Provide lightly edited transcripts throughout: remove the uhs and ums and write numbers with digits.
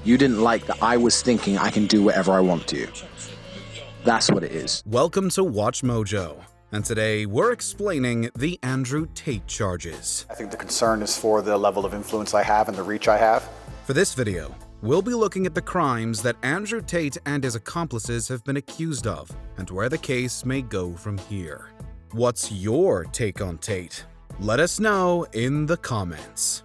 You didn't like that I was thinking I can do whatever I want to. That's what it is. Welcome to Watch Mojo, and today we're explaining the Andrew Tate charges. I think the concern is for the level of influence I have and the reach I have. For this video, we'll be looking at the crimes that Andrew Tate and his accomplices have been accused of, and where the case may go from here. What's your take on Tate? Let us know in the comments.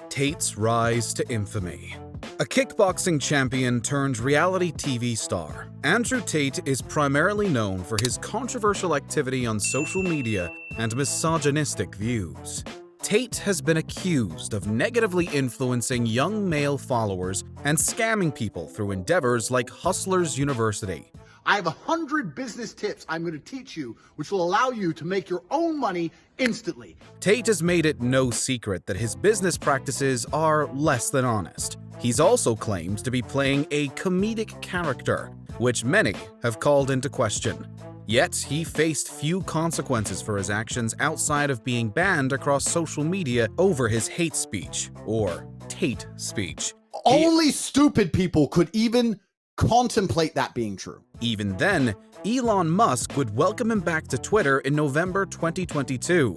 Tate's rise to infamy. A kickboxing champion turned reality TV star, Andrew Tate is primarily known for his controversial activity on social media and misogynistic views. Tate has been accused of negatively influencing young male followers and scamming people through endeavors like Hustlers University. I have 100 business tips I'm going to teach you, which will allow you to make your own money instantly. Tate has made it no secret that his business practices are less than honest. He's also claimed to be playing a comedic character, which many have called into question. Yet, he faced few consequences for his actions outside of being banned across social media over his hate speech, or Tate speech. Only stupid people could even contemplate that being true. Even then, Elon Musk would welcome him back to Twitter in November 2022.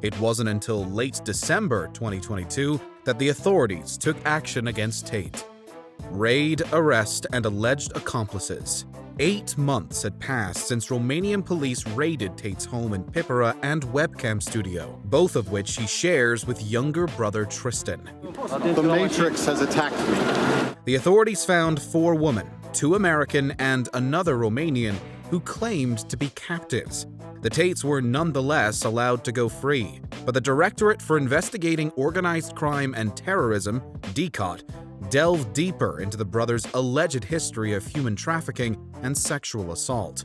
It wasn't until late December 2022 that the authorities took action against Tate. Raid, arrest, and alleged accomplices. 8 months had passed since Romanian police raided Tate's home in Pipera and webcam studio, both of which he shares with younger brother Tristan. The Matrix has attacked me. The authorities found 4 women, 2 American and another Romanian, who claimed to be captives. The Tates were nonetheless allowed to go free, but the Directorate for Investigating Organized Crime and Terrorism, DCOT, delved deeper into the brothers' alleged history of human trafficking and sexual assault.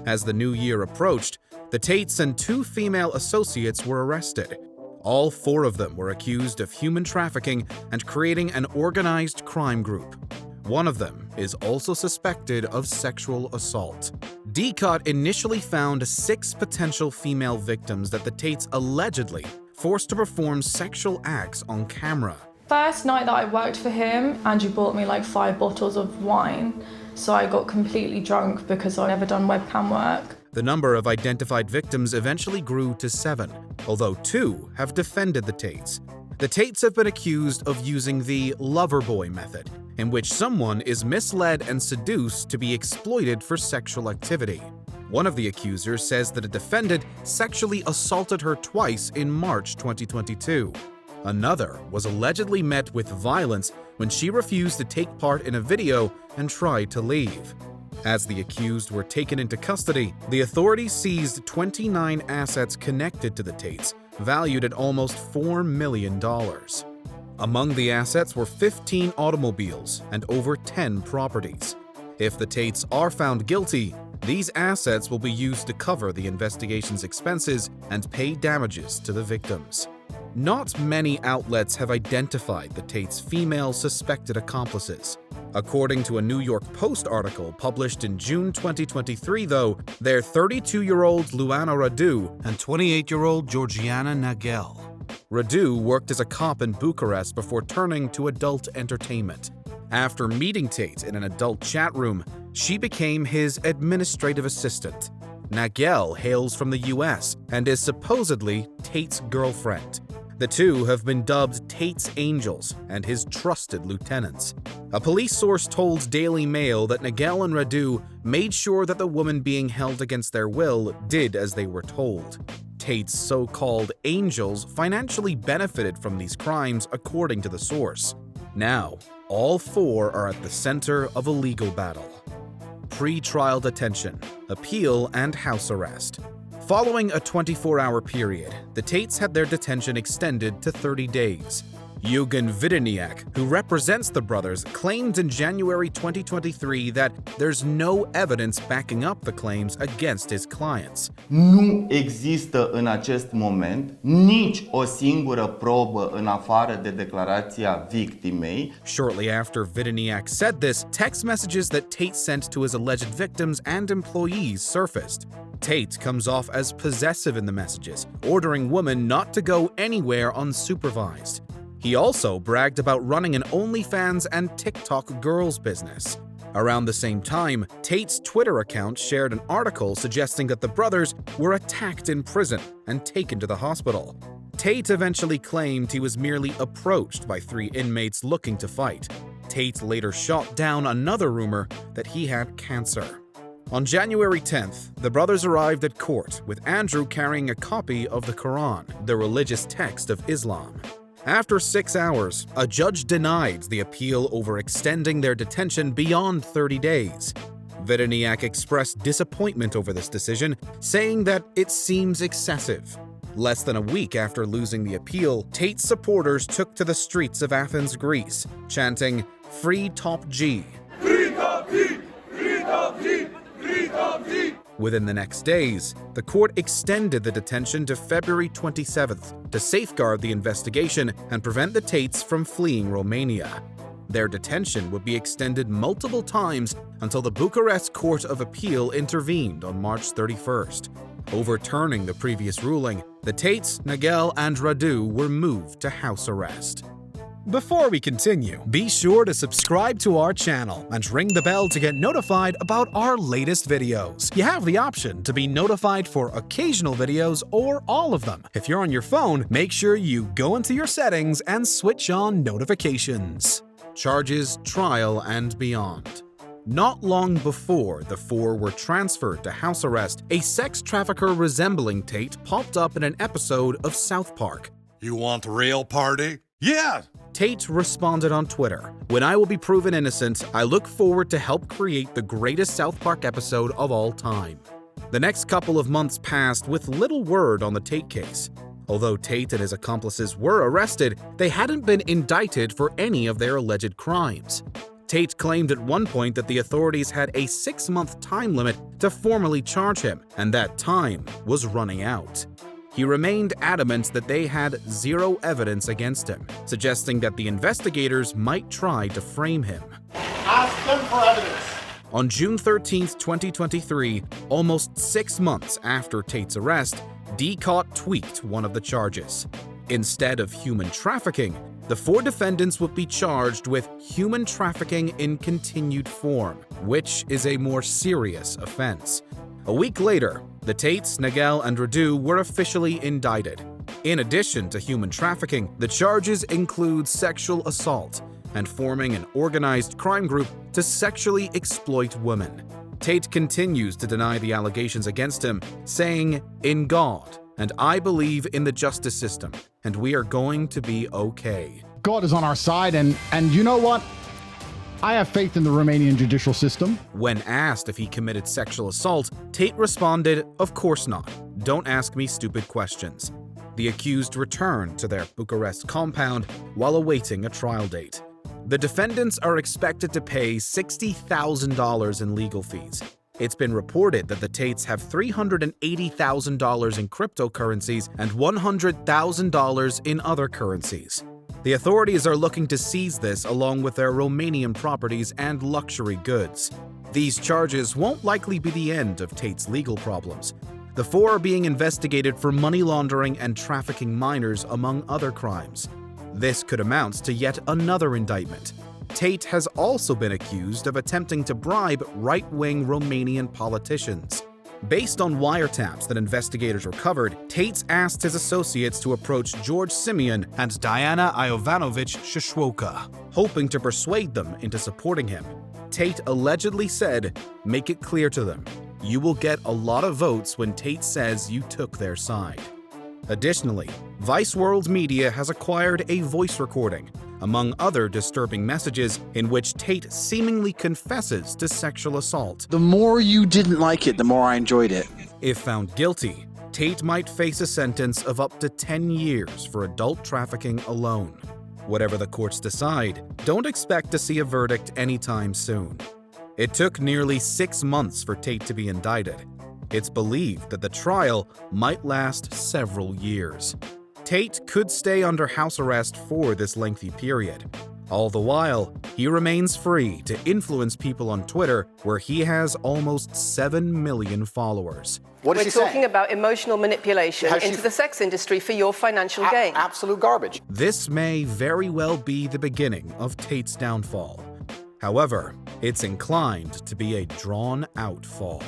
As the new year approached, the Tates and 2 female associates were arrested. All 4 of them were accused of human trafficking and creating an organized crime group. One of them is also suspected of sexual assault. DCOT initially found 6 potential female victims that the Tates allegedly forced to perform sexual acts on camera. First night that I worked for him, Andrew bought me like 5 bottles of wine, so I got completely drunk because I'd never done webcam work. The number of identified victims eventually grew to 7, although 2 have defended the Tates. The Tates have been accused of using the lover boy method, in which someone is misled and seduced to be exploited for sexual activity. One of the accusers says that a defendant sexually assaulted her twice in March 2022. Another was allegedly met with violence when she refused to take part in a video and tried to leave. As the accused were taken into custody, the authorities seized 29 assets connected to the Tates, valued at almost $4 million. Among the assets were 15 automobiles and over 10 properties. If the Tates are found guilty, these assets will be used to cover the investigation's expenses and pay damages to the victims. Not many outlets have identified the Tates' female suspected accomplices. According to a New York Post article published in June 2023, though, they're 32-year-old Luana Radu and 28-year-old Georgiana Nagel. Radu worked as a cop in Bucharest before turning to adult entertainment. After meeting Tate in an adult chat room, she became his administrative assistant. Nagel hails from the US and is supposedly Tate's girlfriend. The 2 have been dubbed Tate's Angels and his trusted lieutenants. A police source told Daily Mail that Nagel and Radu made sure that the woman being held against their will did as they were told. Tate's so-called angels financially benefited from these crimes, according to the source. Now, all 4 are at the center of a legal battle. Pre-trial detention, appeal, and house arrest. Following a 24-hour period, the Tates had their detention extended to 30 days. Eugen Videniak, who represents the brothers, claimed in January 2023 that there's no evidence backing up the claims against his clients. Nu există în acest moment nici o singură probă în afară de declarația victimei. Shortly after Videniak said this, text messages that Tate sent to his alleged victims and employees surfaced. Tate comes off as possessive in the messages, ordering women not to go anywhere unsupervised. He also bragged about running an OnlyFans and TikTok girls business. Around the same time, Tate's Twitter account shared an article suggesting that the brothers were attacked in prison and taken to the hospital. Tate eventually claimed he was merely approached by 3 inmates looking to fight. Tate later shot down another rumor that he had cancer. On January 10th, the brothers arrived at court with Andrew carrying a copy of the Quran, the religious text of Islam. After 6 hours, a judge denied the appeal over extending their detention beyond 30 days. Vidaniak expressed disappointment over this decision, saying that it seems excessive. Less than a week after losing the appeal, Tate's supporters took to the streets of Athens, Greece, chanting, "Free Top G." Free Top G! Free Top G! Free Top G! Within the next days, the court extended the detention to February 27th to safeguard the investigation and prevent the Tates from fleeing Romania. Their detention would be extended multiple times until the Bucharest Court of Appeal intervened on March 31st. Overturning the previous ruling, the Tates, Nagel, and Radu were moved to house arrest. Before we continue, be sure to subscribe to our channel and ring the bell to get notified about our latest videos. You have the option to be notified for occasional videos or all of them. If you're on your phone, make sure you go into your settings and switch on notifications. Charges, trial, and beyond. Not long before the 4 were transferred to house arrest, a sex trafficker resembling Tate popped up in an episode of South Park. You want a real party? Yeah! Tate responded on Twitter, "When I will be proven innocent, I look forward to help create the greatest South Park episode of all time." The next couple of months passed with little word on the Tate case. Although Tate and his accomplices were arrested, they hadn't been indicted for any of their alleged crimes. Tate claimed at one point that the authorities had a 6-month time limit to formally charge him, and that time was running out. He remained adamant that they had zero evidence against him, suggesting that the investigators might try to frame him. Ask them for evidence. On June 13, 2023, almost 6 months after Tate's arrest, DCOT tweaked one of the charges. Instead of human trafficking, the 4 defendants would be charged with human trafficking in continued form, which is a more serious offense. A week later, the Tates, Nagel, and Radu were officially indicted. In addition to human trafficking, the charges include sexual assault and forming an organized crime group to sexually exploit women. Tate continues to deny the allegations against him, saying, "In God, and I believe in the justice system, and we are going to be okay." God is on our side, and you know what? I have faith in the Romanian judicial system. When asked if he committed sexual assault, Tate responded, "Of course not. Don't ask me stupid questions." The accused returned to their Bucharest compound while awaiting a trial date. The defendants are expected to pay $60,000 in legal fees. It's been reported that the Tates have $380,000 in cryptocurrencies and $100,000 in other currencies. The authorities are looking to seize this along with their Romanian properties and luxury goods. These charges won't likely be the end of Tate's legal problems. The 4 are being investigated for money laundering and trafficking minors, among other crimes. This could amount to yet another indictment. Tate has also been accused of attempting to bribe right-wing Romanian politicians. Based on wiretaps that investigators recovered, Tate asked his associates to approach George Simeon and Diana Iovanovich Shishwoka, hoping to persuade them into supporting him. Tate allegedly said, "Make it clear to them. You will get a lot of votes when Tate says you took their side." Additionally, Vice World Media has acquired a voice recording, among other disturbing messages, in which Tate seemingly confesses to sexual assault. The more you didn't like it, the more I enjoyed it. If found guilty, Tate might face a sentence of up to 10 years for adult trafficking alone. Whatever the courts decide, don't expect to see a verdict anytime soon. It took nearly 6 months for Tate to be indicted. It's believed that the trial might last several years. Tate could stay under house arrest for this lengthy period. All the while, he remains free to influence people on Twitter, where he has almost 7 million followers. What is We're she talking saying? about emotional manipulation Has she- into the sex industry for your financial gain. Absolute garbage. This may very well be the beginning of Tate's downfall. However, it's inclined to be a drawn-out fall.